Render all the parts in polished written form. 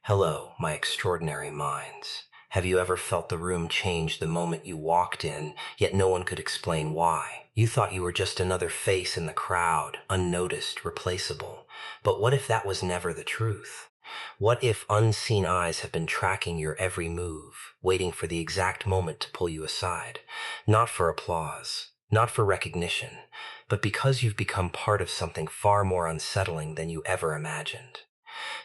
Hello, my extraordinary minds. Have you ever felt the room change the moment you walked in, yet no one could explain why? You thought you were just another face in the crowd, unnoticed, replaceable. But what if that was never the truth? What if unseen eyes have been tracking your every move, waiting for the exact moment to pull you aside? Not for applause, not for recognition, but because you've become part of something far more unsettling than you ever imagined.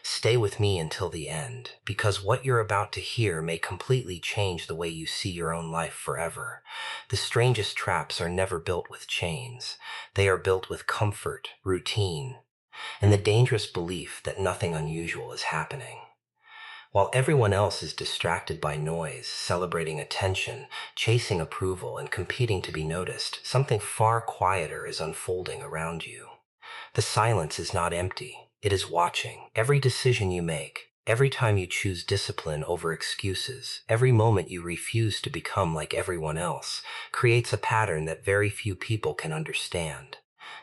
Stay with me until the end, because what you're about to hear may completely change the way you see your own life forever. The strangest traps are never built with chains. They are built with comfort, routine, and the dangerous belief that nothing unusual is happening. While everyone else is distracted by noise, celebrating attention, chasing approval, and competing to be noticed, something far quieter is unfolding around you. The silence is not empty. It is watching. Every decision you make, every time you choose discipline over excuses, every moment you refuse to become like everyone else, creates a pattern that very few people can understand.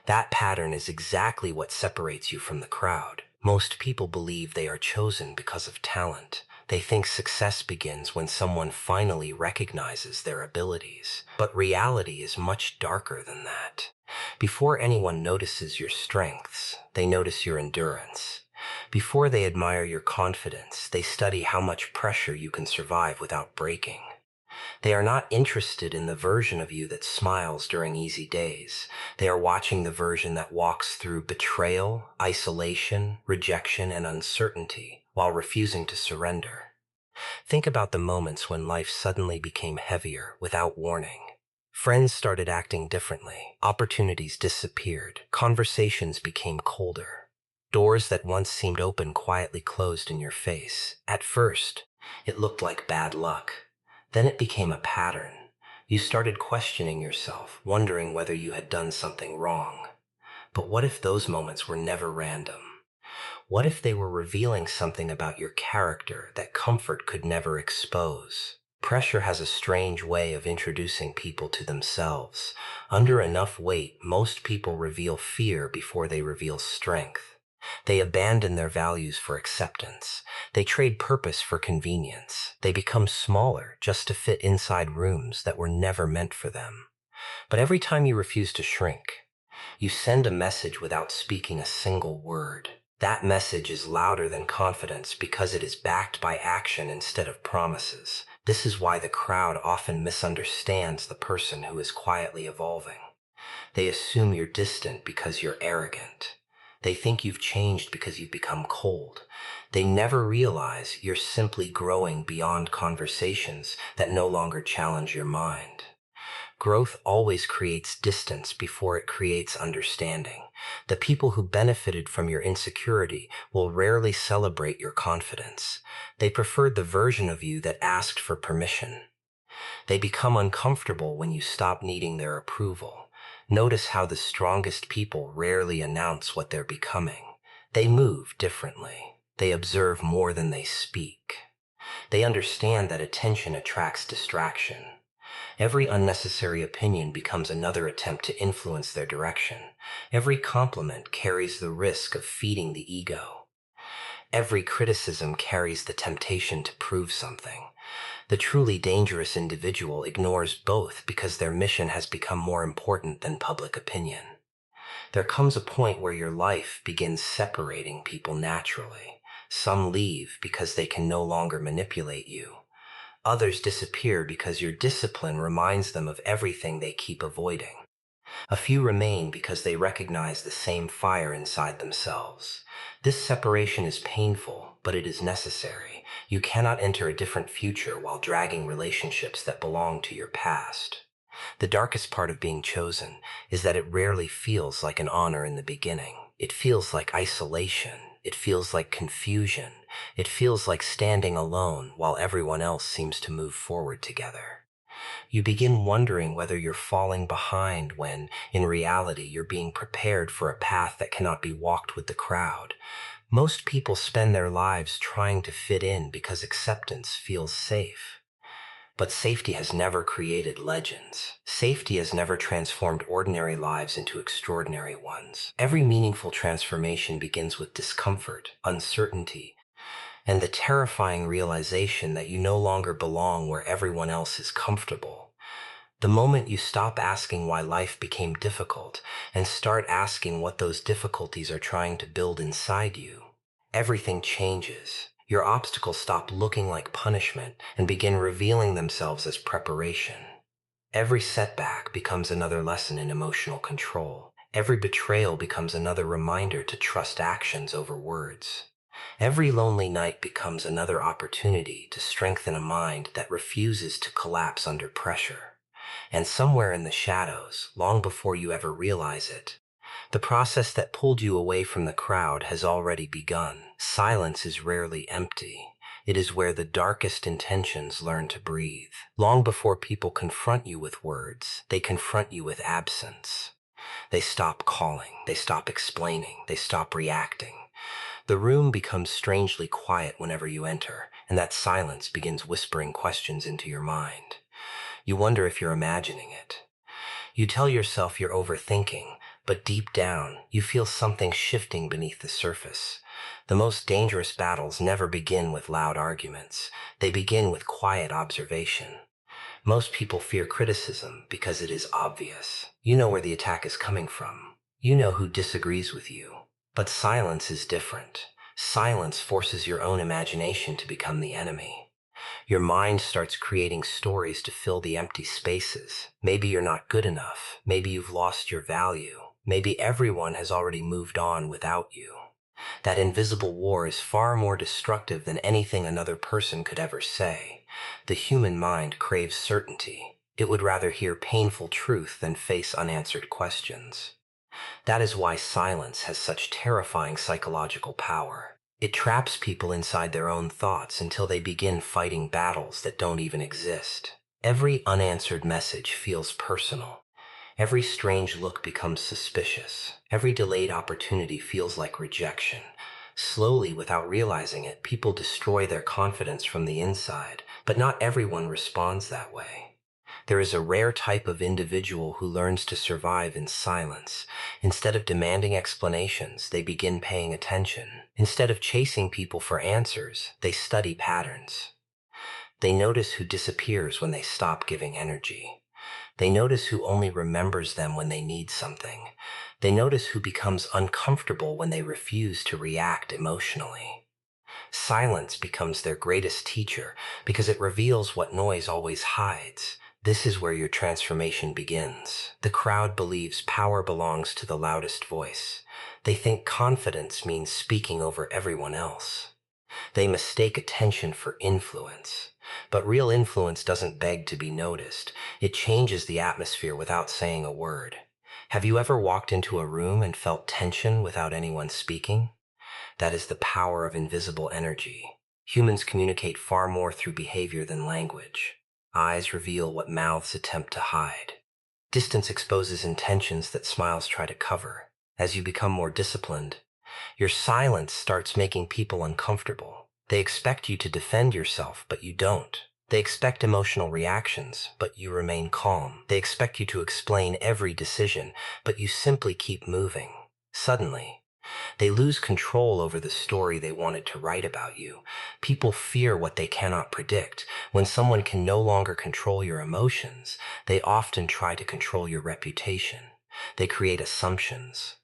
That pattern is exactly what separates you from the crowd. Most people believe they are chosen because of talent. They think success begins when someone finally recognizes their abilities. But reality is much darker than that. Before anyone notices your strengths, they notice your endurance. Before they admire your confidence, they study how much pressure you can survive without breaking. They are not interested in the version of you that smiles during easy days. They are watching the version that walks through betrayal, isolation, rejection, and uncertainty while refusing to surrender. Think about the moments when life suddenly became heavier without warning. Friends started acting differently. Opportunities disappeared. Conversations became colder. Doors that once seemed open quietly closed in your face. At first, it looked like bad luck. Then it became a pattern. You started questioning yourself, wondering whether you had done something wrong. But what if those moments were never random? What if they were revealing something about your character that comfort could never expose? Pressure has a strange way of introducing people to themselves. Under enough weight, most people reveal fear before they reveal strength. They abandon their values for acceptance. They trade purpose for convenience. They become smaller just to fit inside rooms that were never meant for them. But every time you refuse to shrink, you send a message without speaking a single word. That message is louder than confidence because it is backed by action instead of promises. This is why the crowd often misunderstands the person who is quietly evolving. They assume you're distant because you're arrogant. They think you've changed because you've become cold. They never realize you're simply growing beyond conversations that no longer challenge your mind. Growth always creates distance before it creates understanding. The people who benefited from your insecurity will rarely celebrate your confidence. They preferred the version of you that asked for permission. They become uncomfortable when you stop needing their approval. Notice how the strongest people rarely announce what they're becoming. They move differently. They observe more than they speak. They understand that attention attracts distraction. Every unnecessary opinion becomes another attempt to influence their direction. Every compliment carries the risk of feeding the ego. Every criticism carries the temptation to prove something. The truly dangerous individual ignores both because their mission has become more important than public opinion. There comes a point where your life begins separating people naturally. Some leave because they can no longer manipulate you. Others disappear because your discipline reminds them of everything they keep avoiding. A few remain because they recognize the same fire inside themselves. This separation is painful, but it is necessary. You cannot enter a different future while dragging relationships that belong to your past. The darkest part of being chosen is that it rarely feels like an honor in the beginning. It feels like isolation. It feels like confusion. It feels like standing alone while everyone else seems to move forward together. You begin wondering whether you're falling behind when, in reality, you're being prepared for a path that cannot be walked with the crowd. Most people spend their lives trying to fit in because acceptance feels safe. But safety has never created legends. Safety has never transformed ordinary lives into extraordinary ones. Every meaningful transformation begins with discomfort, uncertainty, and the terrifying realization that you no longer belong where everyone else is comfortable. The moment you stop asking why life became difficult and start asking what those difficulties are trying to build inside you, everything changes. Your obstacles stop looking like punishment and begin revealing themselves as preparation. Every setback becomes another lesson in emotional control. Every betrayal becomes another reminder to trust actions over words. Every lonely night becomes another opportunity to strengthen a mind that refuses to collapse under pressure. And somewhere in the shadows, long before you ever realize it, the process that pulled you away from the crowd has already begun. Silence is rarely empty. It is where the darkest intentions learn to breathe. Long before people confront you with words, they confront you with absence. They stop calling, they stop explaining, they stop reacting. The room becomes strangely quiet whenever you enter, and that silence begins whispering questions into your mind. You wonder if you're imagining it. You tell yourself you're overthinking, but deep down, you feel something shifting beneath the surface. The most dangerous battles never begin with loud arguments. They begin with quiet observation. Most people fear criticism because it is obvious. You know where the attack is coming from. You know who disagrees with you. But silence is different. Silence forces your own imagination to become the enemy. Your mind starts creating stories to fill the empty spaces. Maybe you're not good enough. Maybe you've lost your value. Maybe everyone has already moved on without you. That invisible war is far more destructive than anything another person could ever say. The human mind craves certainty. It would rather hear painful truth than face unanswered questions. That is why silence has such terrifying psychological power. It traps people inside their own thoughts until they begin fighting battles that don't even exist. Every unanswered message feels personal. Every strange look becomes suspicious. Every delayed opportunity feels like rejection. Slowly, without realizing it, people destroy their confidence from the inside, but not everyone responds that way. There is a rare type of individual who learns to survive in silence. Instead of demanding explanations, they begin paying attention. Instead of chasing people for answers, they study patterns. They notice who disappears when they stop giving energy. They notice who only remembers them when they need something. They notice who becomes uncomfortable when they refuse to react emotionally. Silence becomes their greatest teacher because it reveals what noise always hides. This is where your transformation begins. The crowd believes power belongs to the loudest voice. They think confidence means speaking over everyone else. They mistake attention for influence. But real influence doesn't beg to be noticed. It changes the atmosphere without saying a word. Have you ever walked into a room and felt tension without anyone speaking? That is the power of invisible energy. Humans communicate far more through behavior than language. Eyes reveal what mouths attempt to hide. Distance exposes intentions that smiles try to cover. As you become more disciplined, your silence starts making people uncomfortable. They expect you to defend yourself, but you don't. They expect emotional reactions, but you remain calm. They expect you to explain every decision, but you simply keep moving. Suddenly, they lose control over the story they wanted to write about you. People fear what they cannot predict. When someone can no longer control your emotions, they often try to control your reputation. They create assumptions.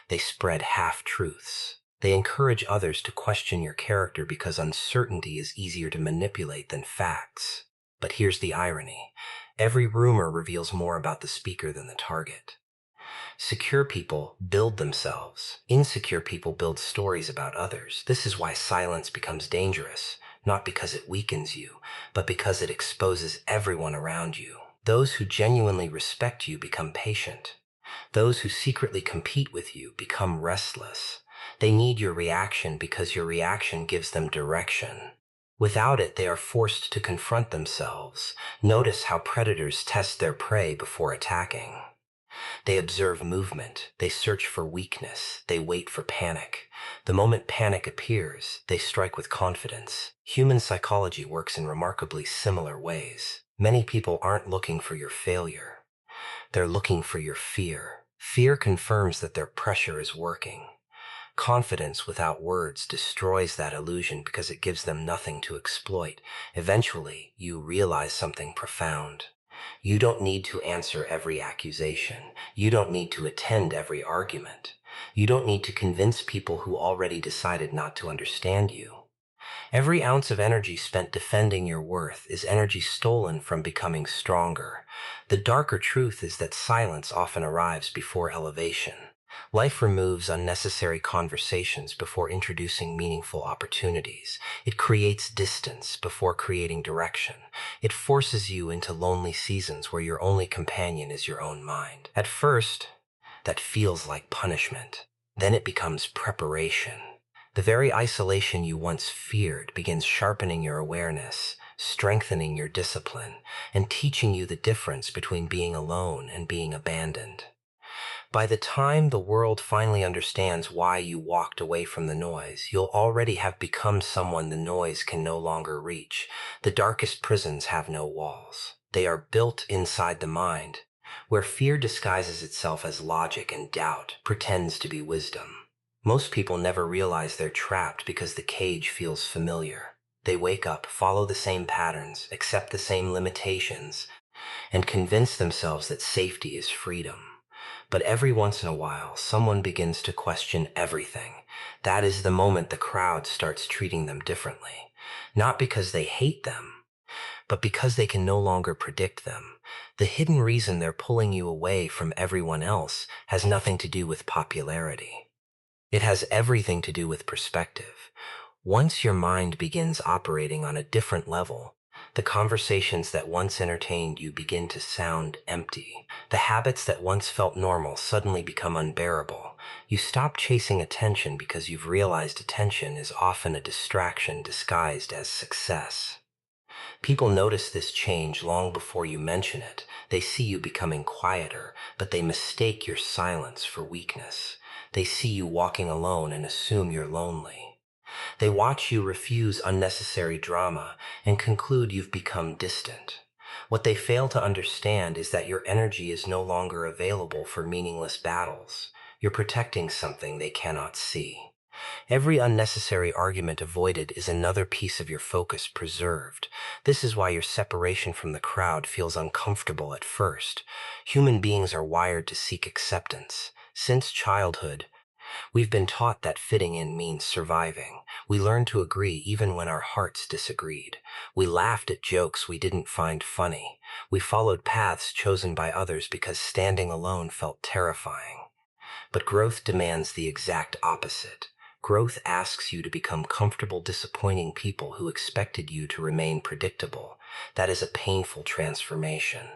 They spread half-truths. They encourage others to question your character because uncertainty is easier to manipulate than facts. But here's the irony. Every rumor reveals more about the speaker than the target. Secure people build themselves. Insecure people build stories about others. This is why silence becomes dangerous, not because it weakens you, but because it exposes everyone around you. Those who genuinely respect you become patient. Those who secretly compete with you become restless. They need your reaction because your reaction gives them direction. Without it, they are forced to confront themselves. Notice how predators test their prey before attacking. They observe movement. They search for weakness. They wait for panic. The moment panic appears, they strike with confidence. Human psychology works in remarkably similar ways. Many people aren't looking for your failure. They're looking for your fear. Fear confirms that their pressure is working. Confidence without words destroys that illusion because it gives them nothing to exploit. Eventually, you realize something profound. You don't need to answer every accusation. You don't need to attend every argument. You don't need to convince people who already decided not to understand you. Every ounce of energy spent defending your worth is energy stolen from becoming stronger. The darker truth is that silence often arrives before elevation. Life removes unnecessary conversations before introducing meaningful opportunities. It creates distance before creating direction. It forces you into lonely seasons where your only companion is your own mind. At first, that feels like punishment. Then it becomes preparation. The very isolation you once feared begins sharpening your awareness, strengthening your discipline, and teaching you the difference between being alone and being abandoned. By the time the world finally understands why you walked away from the noise, you'll already have become someone the noise can no longer reach. The darkest prisons have no walls. They are built inside the mind, where fear disguises itself as logic and doubt pretends to be wisdom. Most people never realize they're trapped because the cage feels familiar. They wake up, follow the same patterns, accept the same limitations, and convince themselves that safety is freedom. But every once in a while, someone begins to question everything. That is the moment the crowd starts treating them differently. Not because they hate them, but because they can no longer predict them. The hidden reason they're pulling you away from everyone else has nothing to do with popularity. It has everything to do with perspective. Once your mind begins operating on a different level, the conversations that once entertained you begin to sound empty. The habits that once felt normal suddenly become unbearable. You stop chasing attention because you've realized attention is often a distraction disguised as success. People notice this change long before you mention it. They see you becoming quieter, but they mistake your silence for weakness. They see you walking alone and assume you're lonely. They watch you refuse unnecessary drama and conclude you've become distant. What they fail to understand is that your energy is no longer available for meaningless battles. You're protecting something they cannot see. Every unnecessary argument avoided is another piece of your focus preserved. This is why your separation from the crowd feels uncomfortable at first. Human beings are wired to seek acceptance. Since childhood, we've been taught that fitting in means surviving. We learned to agree even when our hearts disagreed. We laughed at jokes we didn't find funny. We followed paths chosen by others because standing alone felt terrifying. But growth demands the exact opposite. Growth asks you to become comfortable disappointing people who expected you to remain predictable. That is a painful transformation.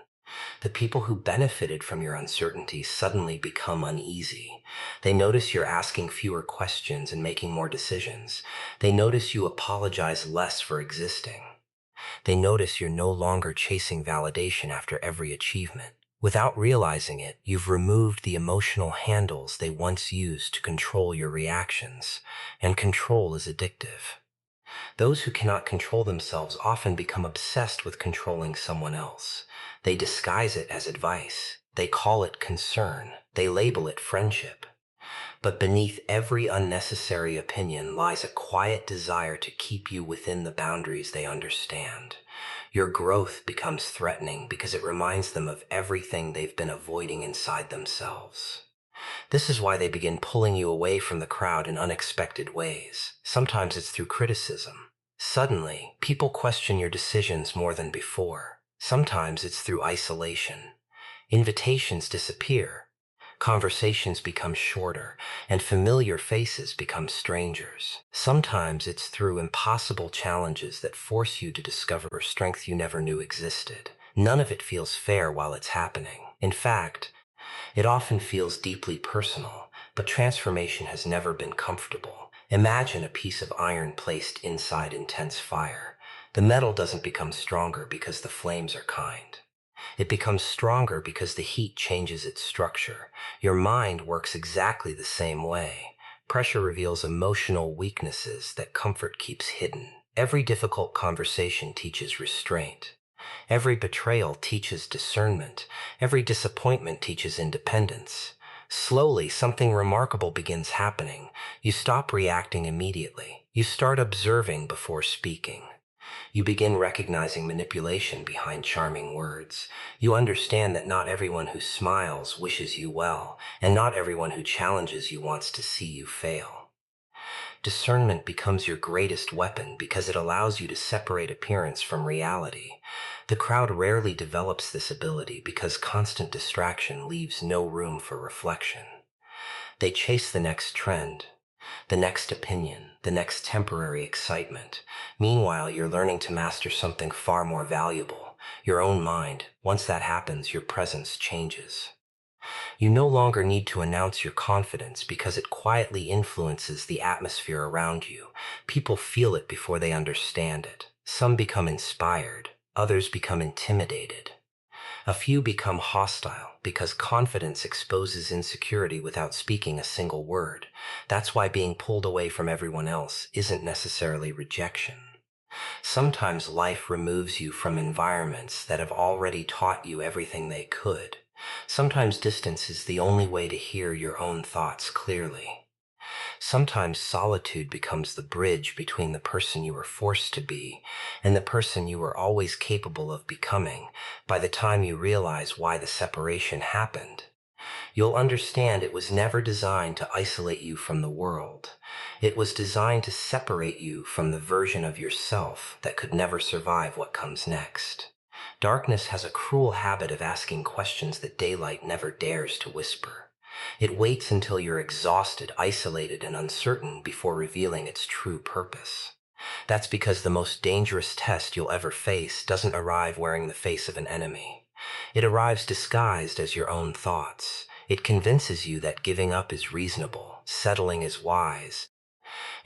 The people who benefited from your uncertainty suddenly become uneasy. They notice you're asking fewer questions and making more decisions. They notice you apologize less for existing. They notice you're no longer chasing validation after every achievement. Without realizing it, you've removed the emotional handles they once used to control your reactions, and control is addictive. Those who cannot control themselves often become obsessed with controlling someone else. They disguise it as advice. They call it concern. They label it friendship. But beneath every unnecessary opinion lies a quiet desire to keep you within the boundaries they understand. Your growth becomes threatening because it reminds them of everything they've been avoiding inside themselves. This is why they begin pulling you away from the crowd in unexpected ways. Sometimes it's through criticism. Suddenly, people question your decisions more than before. Sometimes it's through isolation. Invitations disappear. Conversations become shorter, and familiar faces become strangers. Sometimes it's through impossible challenges that force you to discover strength you never knew existed. None of it feels fair while it's happening. In fact, it often feels deeply personal, but transformation has never been comfortable. Imagine a piece of iron placed inside intense fire. The metal doesn't become stronger because the flames are kind. It becomes stronger because the heat changes its structure. Your mind works exactly the same way. Pressure reveals emotional weaknesses that comfort keeps hidden. Every difficult conversation teaches restraint. Every betrayal teaches discernment. Every disappointment teaches independence. Slowly, something remarkable begins happening. You stop reacting immediately. You start observing before speaking. You begin recognizing manipulation behind charming words. You understand that not everyone who smiles wishes you well, and not everyone who challenges you wants to see you fail. Discernment becomes your greatest weapon because it allows you to separate appearance from reality. The crowd rarely develops this ability because constant distraction leaves no room for reflection. They chase the next trend, the next opinion, the next temporary excitement. Meanwhile, you're learning to master something far more valuable, your own mind. Once that happens, your presence changes. You no longer need to announce your confidence because it quietly influences the atmosphere around you. People feel it before they understand it. Some become inspired, others become intimidated. A few become hostile because confidence exposes insecurity without speaking a single word. That's why being pulled away from everyone else isn't necessarily rejection. Sometimes life removes you from environments that have already taught you everything they could. Sometimes distance is the only way to hear your own thoughts clearly. Sometimes solitude becomes the bridge between the person you were forced to be and the person you were always capable of becoming. By the time you realize why the separation happened, you'll understand it was never designed to isolate you from the world. It was designed to separate you from the version of yourself that could never survive what comes next. Darkness has a cruel habit of asking questions that daylight never dares to whisper. It waits until you're exhausted, isolated, and uncertain before revealing its true purpose. That's because the most dangerous test you'll ever face doesn't arrive wearing the face of an enemy. It arrives disguised as your own thoughts. It convinces you that giving up is reasonable, settling is wise,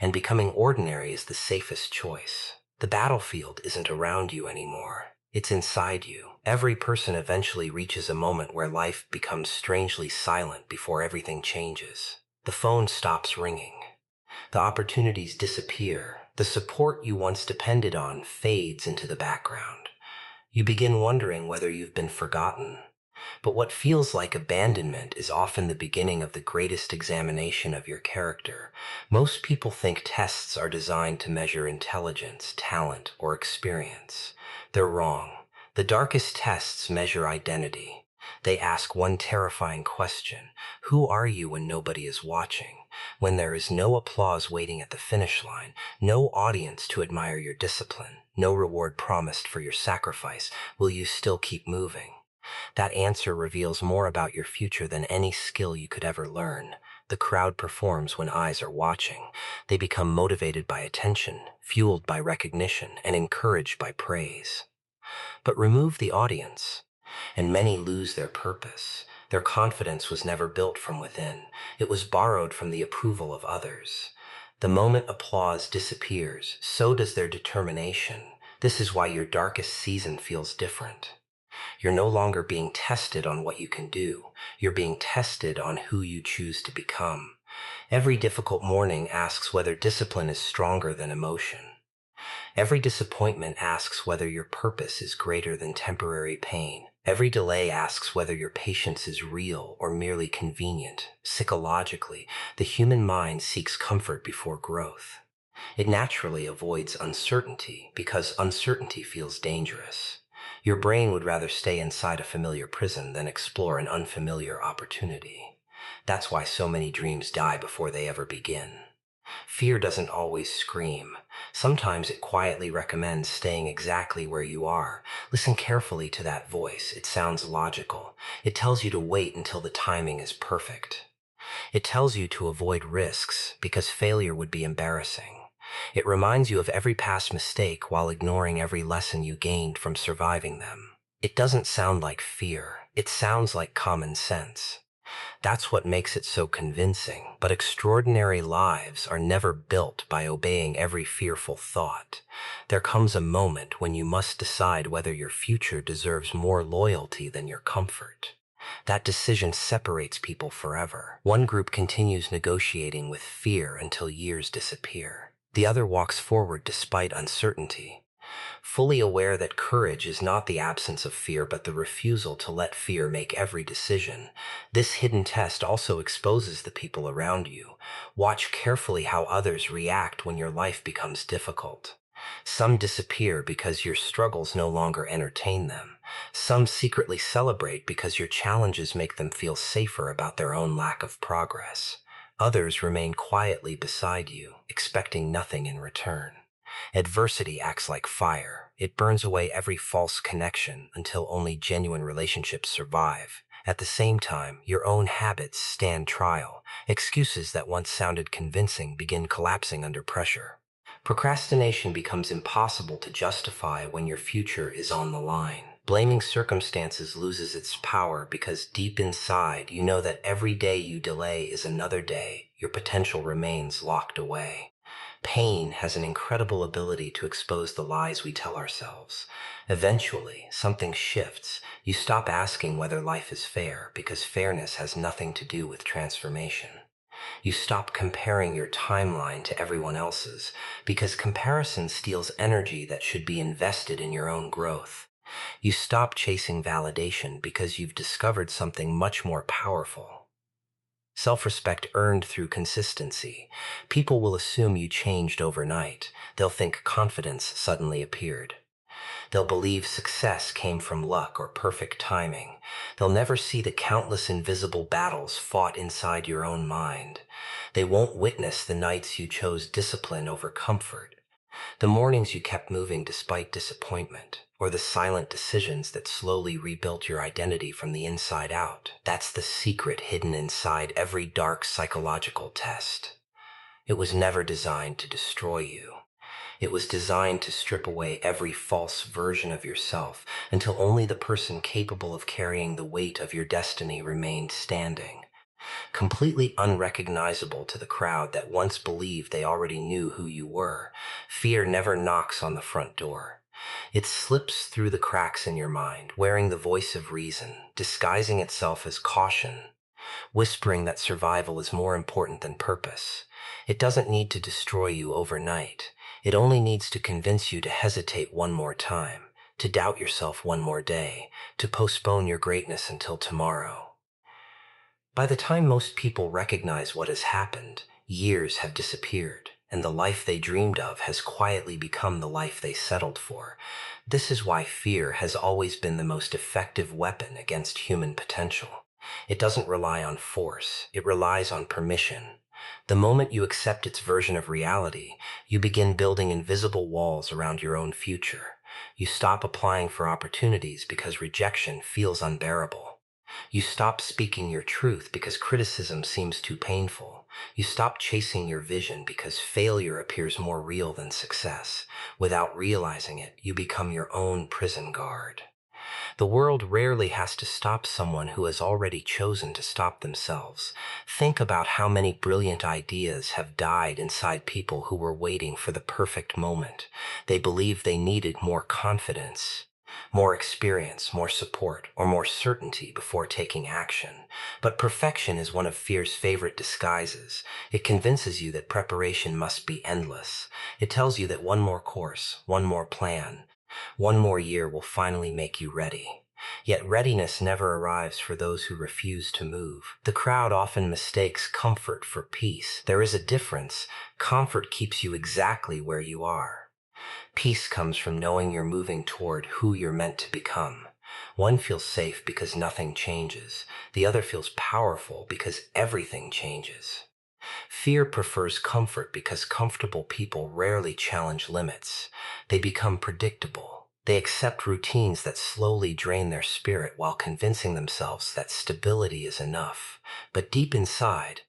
and becoming ordinary is the safest choice. The battlefield isn't around you anymore. It's inside you. Every person eventually reaches a moment where life becomes strangely silent before everything changes. The phone stops ringing. The opportunities disappear. The support you once depended on fades into the background. You begin wondering whether you've been forgotten. But what feels like abandonment is often the beginning of the greatest examination of your character. Most people think tests are designed to measure intelligence, talent, or experience. They're wrong. The darkest tests measure identity. They ask one terrifying question: who are you when nobody is watching? When there is no applause waiting at the finish line, no audience to admire your discipline, no reward promised for your sacrifice, will you still keep moving? That answer reveals more about your future than any skill you could ever learn. The crowd performs when eyes are watching. They become motivated by attention, fueled by recognition, and encouraged by praise. But remove the audience, and many lose their purpose. Their confidence was never built from within. It was borrowed from the approval of others. The moment applause disappears, so does their determination. This is why your darkest season feels different. You're no longer being tested on what you can do. You're being tested on who you choose to become. Every difficult morning asks whether discipline is stronger than emotion. Every disappointment asks whether your purpose is greater than temporary pain. Every delay asks whether your patience is real or merely convenient. Psychologically, the human mind seeks comfort before growth. It naturally avoids uncertainty because uncertainty feels dangerous. Your brain would rather stay inside a familiar prison than explore an unfamiliar opportunity. That's why so many dreams die before they ever begin. Fear doesn't always scream. Sometimes it quietly recommends staying exactly where you are. Listen carefully to that voice. It sounds logical. It tells you to wait until the timing is perfect. It tells you to avoid risks because failure would be embarrassing. It reminds you of every past mistake while ignoring every lesson you gained from surviving them. It doesn't sound like fear. It sounds like common sense. That's what makes it so convincing. But extraordinary lives are never built by obeying every fearful thought. There comes a moment when you must decide whether your future deserves more loyalty than your comfort. That decision separates people forever. One group continues negotiating with fear until years disappear. The other walks forward despite uncertainty. Fully aware that courage is not the absence of fear, but the refusal to let fear make every decision. This hidden test also exposes the people around you. Watch carefully how others react when your life becomes difficult. Some disappear because your struggles no longer entertain them. Some secretly celebrate because your challenges make them feel safer about their own lack of progress. Others remain quietly beside you, expecting nothing in return. Adversity acts like fire. It burns away every false connection until only genuine relationships survive. At the same time, your own habits stand trial. Excuses that once sounded convincing begin collapsing under pressure. Procrastination becomes impossible to justify when your future is on the line. Blaming circumstances loses its power because deep inside you know that every day you delay is another day your potential remains locked away. Pain has an incredible ability to expose the lies we tell ourselves. Eventually, something shifts. You stop asking whether life is fair because fairness has nothing to do with transformation. You stop comparing your timeline to everyone else's because comparison steals energy that should be invested in your own growth. You stop chasing validation because you've discovered something much more powerful. Self-respect earned through consistency. People will assume you changed overnight. They'll think confidence suddenly appeared. They'll believe success came from luck or perfect timing. They'll never see the countless invisible battles fought inside your own mind. They won't witness the nights you chose discipline over comfort, the mornings you kept moving despite disappointment, or the silent decisions that slowly rebuilt your identity from the inside out. That's the secret hidden inside every dark psychological test. It was never designed to destroy you. It was designed to strip away every false version of yourself until only the person capable of carrying the weight of your destiny remained standing. Completely unrecognizable to the crowd that once believed they already knew who you were, fear never knocks on the front door. It slips through the cracks in your mind, wearing the voice of reason, disguising itself as caution, whispering that survival is more important than purpose. It doesn't need to destroy you overnight. It only needs to convince you to hesitate one more time, to doubt yourself one more day, to postpone your greatness until tomorrow. By the time most people recognize what has happened, years have disappeared, and the life they dreamed of has quietly become the life they settled for. This is why fear has always been the most effective weapon against human potential. It doesn't rely on force, it relies on permission. The moment you accept its version of reality, you begin building invisible walls around your own future. You stop applying for opportunities because rejection feels unbearable. You stop speaking your truth because criticism seems too painful. You stop chasing your vision because failure appears more real than success. Without realizing it, you become your own prison guard. The world rarely has to stop someone who has already chosen to stop themselves. Think about how many brilliant ideas have died inside people who were waiting for the perfect moment. They believed they needed more confidence, more experience, more support, or more certainty before taking action. But perfection is one of fear's favorite disguises. It convinces you that preparation must be endless. It tells you that one more course, one more plan, one more year will finally make you ready. Yet readiness never arrives for those who refuse to move. The crowd often mistakes comfort for peace. There is a difference. Comfort keeps you exactly where you are. Peace comes from knowing you're moving toward who you're meant to become. One feels safe because nothing changes. The other feels powerful because everything changes. Fear prefers comfort because comfortable people rarely challenge limits. They become predictable. They accept routines that slowly drain their spirit while convincing themselves that stability is enough. But deep inside,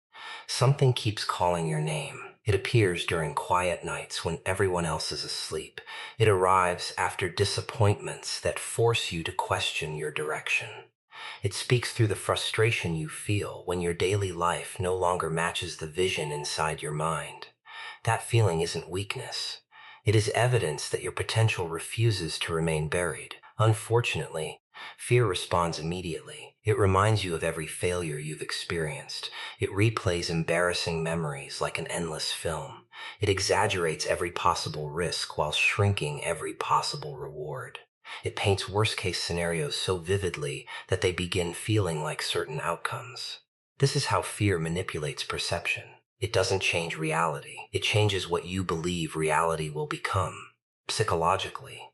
something keeps calling your name. It appears during quiet nights when everyone else is asleep. It arrives after disappointments that force you to question your direction. It speaks through the frustration you feel when your daily life no longer matches the vision inside your mind. That feeling isn't weakness. It is evidence that your potential refuses to remain buried. Unfortunately, fear responds immediately. It reminds you of every failure you've experienced. It replays embarrassing memories like an endless film. It exaggerates every possible risk while shrinking every possible reward. It paints worst-case scenarios so vividly that they begin feeling like certain outcomes. This is how fear manipulates perception. It doesn't change reality. It changes what you believe reality will become. Psychologically,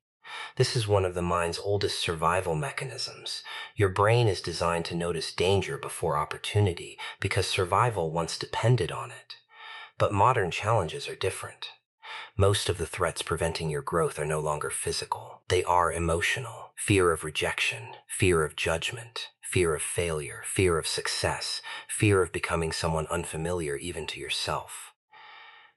this is one of the mind's oldest survival mechanisms. Your brain is designed to notice danger before opportunity because survival once depended on it. But modern challenges are different. Most of the threats preventing your growth are no longer physical. They are emotional. Fear of rejection, fear of judgment, fear of failure, fear of success, fear of becoming someone unfamiliar even to yourself.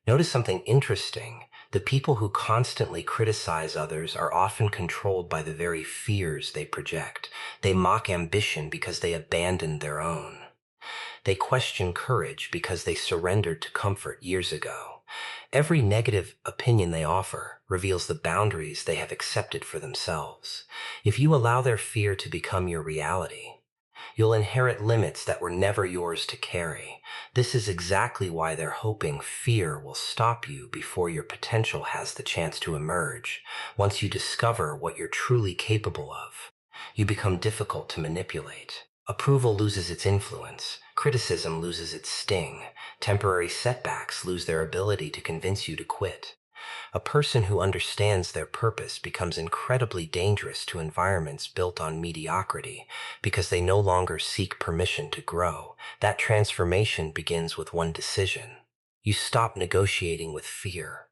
Notice something interesting. The people who constantly criticize others are often controlled by the very fears they project. They mock ambition because they abandoned their own. They question courage because they surrendered to comfort years ago. Every negative opinion they offer reveals the boundaries they have accepted for themselves. If you allow their fear to become your reality, you'll inherit limits that were never yours to carry. This is exactly why they're hoping fear will stop you before your potential has the chance to emerge. Once you discover what you're truly capable of, you become difficult to manipulate. Approval loses its influence. Criticism loses its sting. Temporary setbacks lose their ability to convince you to quit. A person who understands their purpose becomes incredibly dangerous to environments built on mediocrity because they no longer seek permission to grow. That transformation begins with one decision. You stop negotiating with fear.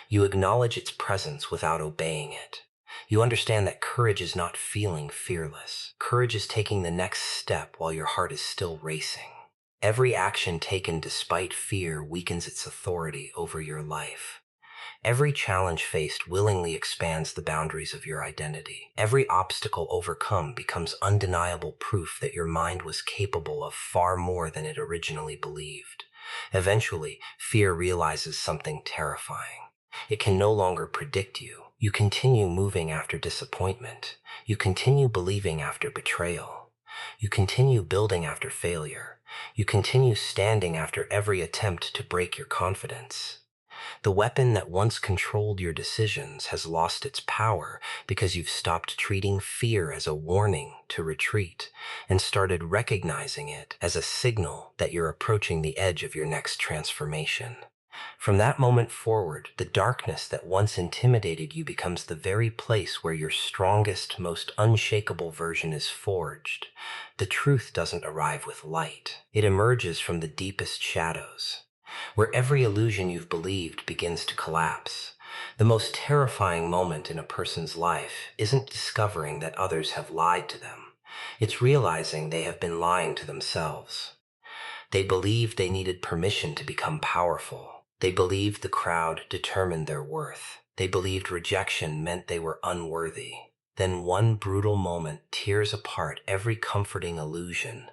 You acknowledge its presence without obeying it. You understand that courage is not feeling fearless. Courage is taking the next step while your heart is still racing. Every action taken despite fear weakens its authority over your life. Every challenge faced willingly expands the boundaries of your identity. Every obstacle overcome becomes undeniable proof that your mind was capable of far more than it originally believed. Eventually, fear realizes something terrifying. It can no longer predict you. You continue moving after disappointment. You continue believing after betrayal. You continue building after failure. You continue standing after every attempt to break your confidence. The weapon that once controlled your decisions has lost its power because you've stopped treating fear as a warning to retreat and started recognizing it as a signal that you're approaching the edge of your next transformation. From that moment forward, the darkness that once intimidated you becomes the very place where your strongest, most unshakable version is forged. The truth doesn't arrive with light. It emerges from the deepest shadows, where every illusion you've believed begins to collapse. The most terrifying moment in a person's life isn't discovering that others have lied to them. It's realizing they have been lying to themselves. They believed they needed permission to become powerful. They believed the crowd determined their worth. They believed rejection meant they were unworthy. Then one brutal moment tears apart every comforting illusion,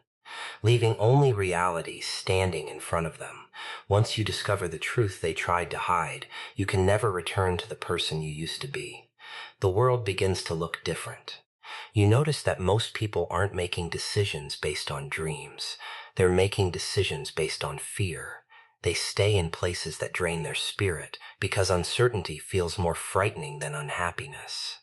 leaving only reality standing in front of them. Once you discover the truth they tried to hide, you can never return to the person you used to be. The world begins to look different. You notice that most people aren't making decisions based on dreams. They're making decisions based on fear. They stay in places that drain their spirit because uncertainty feels more frightening than unhappiness.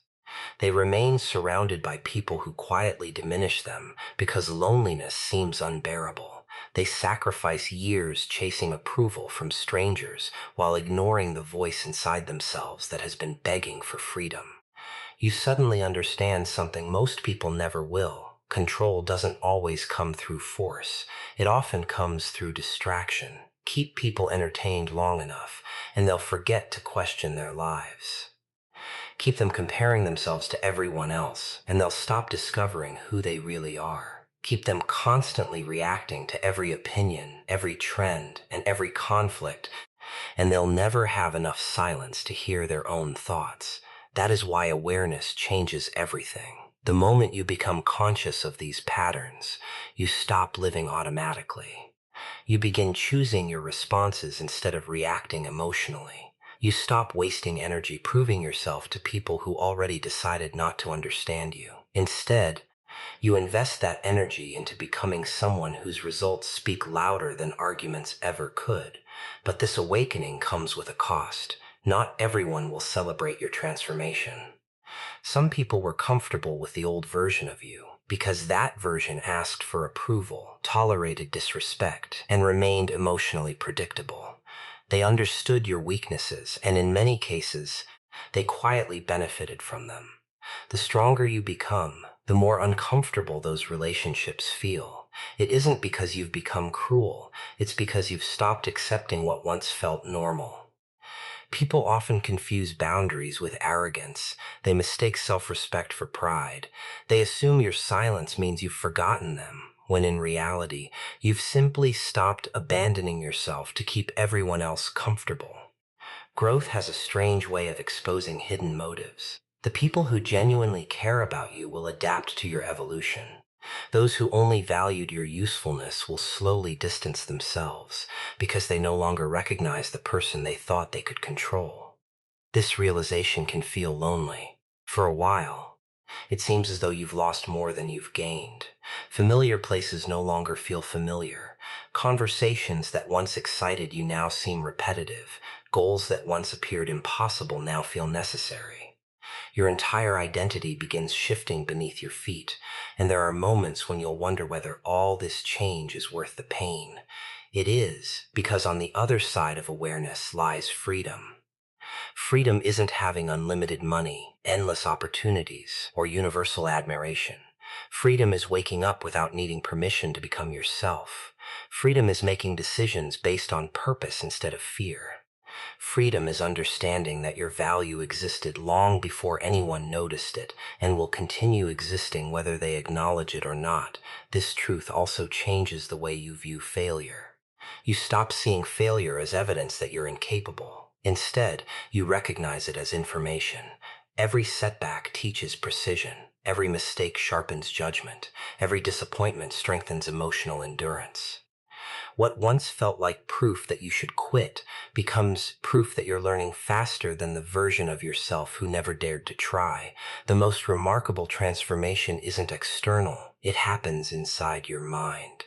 They remain surrounded by people who quietly diminish them because loneliness seems unbearable. They sacrifice years chasing approval from strangers while ignoring the voice inside themselves that has been begging for freedom. You suddenly understand something most people never will. Control doesn't always come through force. It often comes through distraction. Keep people entertained long enough, and they'll forget to question their lives. Keep them comparing themselves to everyone else, and they'll stop discovering who they really are. Keep them constantly reacting to every opinion, every trend, and every conflict, and they'll never have enough silence to hear their own thoughts. That is why awareness changes everything. The moment you become conscious of these patterns, you stop living automatically. You begin choosing your responses instead of reacting emotionally. You stop wasting energy proving yourself to people who already decided not to understand you. Instead, You invest that energy into becoming someone whose results speak louder than arguments ever could. But this awakening comes with a cost. Not everyone will celebrate your transformation. Some people were comfortable with the old version of you because that version asked for approval, tolerated disrespect, and remained emotionally predictable. They understood your weaknesses, and in many cases, they quietly benefited from them. The stronger you become, the more uncomfortable those relationships feel. It isn't because you've become cruel, it's because you've stopped accepting what once felt normal. People often confuse boundaries with arrogance. They mistake self-respect for pride. They assume your silence means you've forgotten them, when in reality, you've simply stopped abandoning yourself to keep everyone else comfortable. Growth has a strange way of exposing hidden motives. The people who genuinely care about you will adapt to your evolution. Those who only valued your usefulness will slowly distance themselves because they no longer recognize the person they thought they could control. This realization can feel lonely. For a while, it seems as though you've lost more than you've gained. Familiar places no longer feel familiar. Conversations that once excited you now seem repetitive. Goals that once appeared impossible now feel necessary. Your entire identity begins shifting beneath your feet, and there are moments when you'll wonder whether all this change is worth the pain. It is, because on the other side of awareness lies freedom. Freedom isn't having unlimited money, endless opportunities, or universal admiration. Freedom is waking up without needing permission to become yourself. Freedom is making decisions based on purpose instead of fear. Freedom is understanding that your value existed long before anyone noticed it and will continue existing whether they acknowledge it or not. This truth also changes the way you view failure. You stop seeing failure as evidence that you're incapable. Instead, you recognize it as information. Every setback teaches precision. Every mistake sharpens judgment. Every disappointment strengthens emotional endurance. What once felt like proof that you should quit becomes proof that you're learning faster than the version of yourself who never dared to try. The most remarkable transformation isn't external. It happens inside your mind.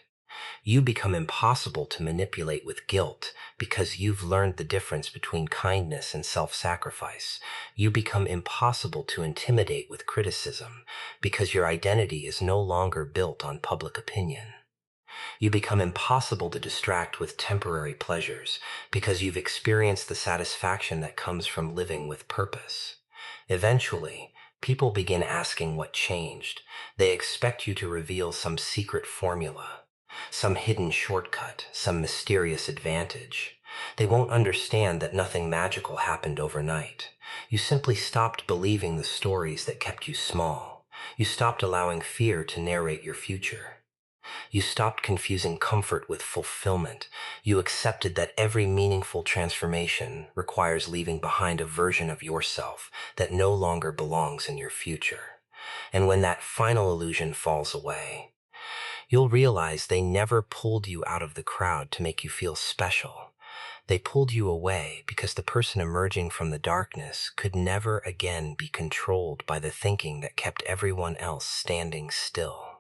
You become impossible to manipulate with guilt because you've learned the difference between kindness and self-sacrifice. You become impossible to intimidate with criticism because your identity is no longer built on public opinion. You become impossible to distract with temporary pleasures because you've experienced the satisfaction that comes from living with purpose. Eventually, people begin asking what changed. They expect you to reveal some secret formula, some hidden shortcut, some mysterious advantage. They won't understand that nothing magical happened overnight. You simply stopped believing the stories that kept you small. You stopped allowing fear to narrate your future. You stopped confusing comfort with fulfillment. You accepted that every meaningful transformation requires leaving behind a version of yourself that no longer belongs in your future. And when that final illusion falls away, you'll realize they never pulled you out of the crowd to make you feel special. They pulled you away because the person emerging from the darkness could never again be controlled by the thinking that kept everyone else standing still.